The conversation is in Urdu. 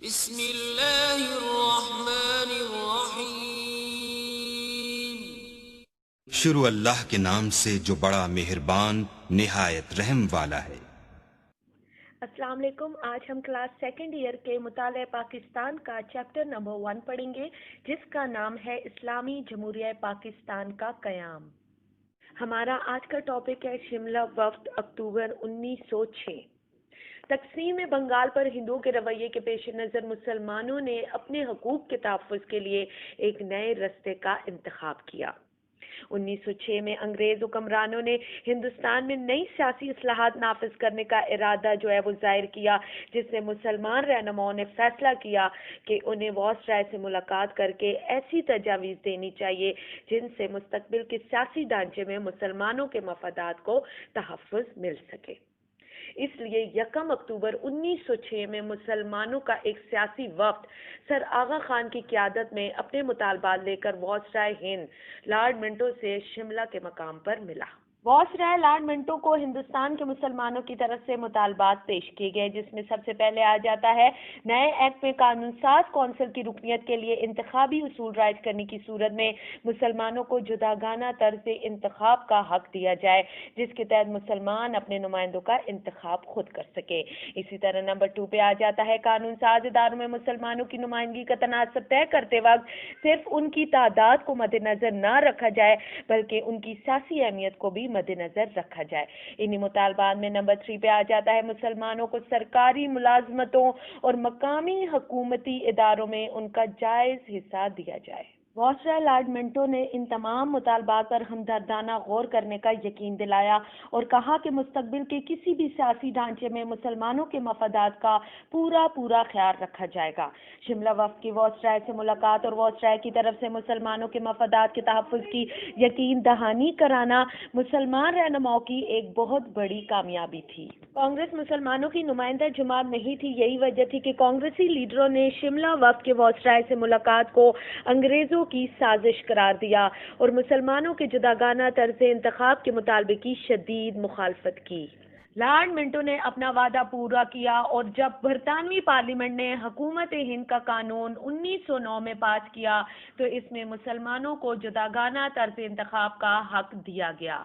بسم اللہ الرحمن الرحیم۔ شروع اللہ کے نام سے جو بڑا مہربان نہایت رحم والا ہے۔ السلام علیکم۔ آج ہم کلاس سیکنڈ ایئر کے مطالعہ پاکستان کا چیپٹر نمبر 1 پڑھیں گے، جس کا نام ہے اسلامی جمہوریہ پاکستان کا قیام۔ ہمارا آج کا ٹاپک ہے شملہ وفد اکتوبر 1906۔ تقسیم بنگال پر ہندوؤں کے رویے کے پیش نظر مسلمانوں نے اپنے حقوق کے تحفظ کے لیے ایک نئے رستے کا انتخاب کیا۔ 1906 میں انگریز حکمرانوں نے ہندوستان میں نئی سیاسی اصلاحات نافذ کرنے کا ارادہ جو ہے وہ ظاہر کیا، جس سے مسلمان رہنماؤں نے فیصلہ کیا کہ انہیں وائسرائے سے ملاقات کر کے ایسی تجاویز دینی چاہیے جن سے مستقبل کے سیاسی ڈھانچے میں مسلمانوں کے مفادات کو تحفظ مل سکے۔ اس لیے 1 اکتوبر 1906 میں مسلمانوں کا ایک سیاسی وفد سر آغا خان کی قیادت میں اپنے مطالبات لے کر وائسرائے ہند لارڈ منٹو سے شملہ کے مقام پر ملا۔ وائسرائے لارڈ منٹو کو ہندوستان کے مسلمانوں کی طرف سے مطالبات پیش کیے گئے، جس میں سب سے پہلے آ جاتا ہے نئے ایکٹ میں قانون ساز کونسل کی رکنیت کے لیے انتخابی اصول رائج کرنے کی صورت میں مسلمانوں کو جداگانہ طرز انتخاب کا حق دیا جائے، جس کے تحت مسلمان اپنے نمائندوں کا انتخاب خود کر سکے۔ اسی طرح نمبر 2 پہ آ جاتا ہے قانون ساز اداروں میں مسلمانوں کی نمائندگی کا تناسب طے کرتے وقت صرف ان کی تعداد کو مد نظر نہ رکھا جائے بلکہ ان کی سیاسی اہمیت کو بھی مد نظر رکھا جائے۔ انہی مطالبات میں نمبر 3 پہ آ جاتا ہے مسلمانوں کو سرکاری ملازمتوں اور مقامی حکومتی اداروں میں ان کا جائز حصہ دیا جائے۔ وائسرائے لارڈ منٹو نے ان تمام مطالبات پر ہمدردانہ غور کرنے کا یقین دلایا اور کہا کہ مستقبل کے کسی بھی سیاسی ڈھانچے میں مسلمانوں کے مفادات کا پورا خیال رکھا جائے گا۔ شملہ وفد کی وائسرائے سے ملاقات اور وائسرائے کی طرف سے مسلمانوں کے مفادات کے تحفظ کی یقین دہانی کرانا مسلمان رہنماؤں کی ایک بہت بڑی کامیابی تھی۔ کانگریس مسلمانوں کی نمائندہ جماعت نہیں تھی، یہی وجہ تھی کہ کانگریسی لیڈروں نے شملہ وفد کے وائسرائے سے ملاقات کو انگریزوں کی سازش قرار دیا اور مسلمانوں کے جداگانہ طرز انتخاب کے مطالبے کی شدید مخالفت کی۔ لارڈ منٹو نے اپنا وعدہ پورا کیا اور جب برطانوی پارلیمنٹ نے حکومت ہند کا قانون 1909 میں پاس کیا تو اس میں مسلمانوں کو جداگانہ طرز انتخاب کا حق دیا گیا۔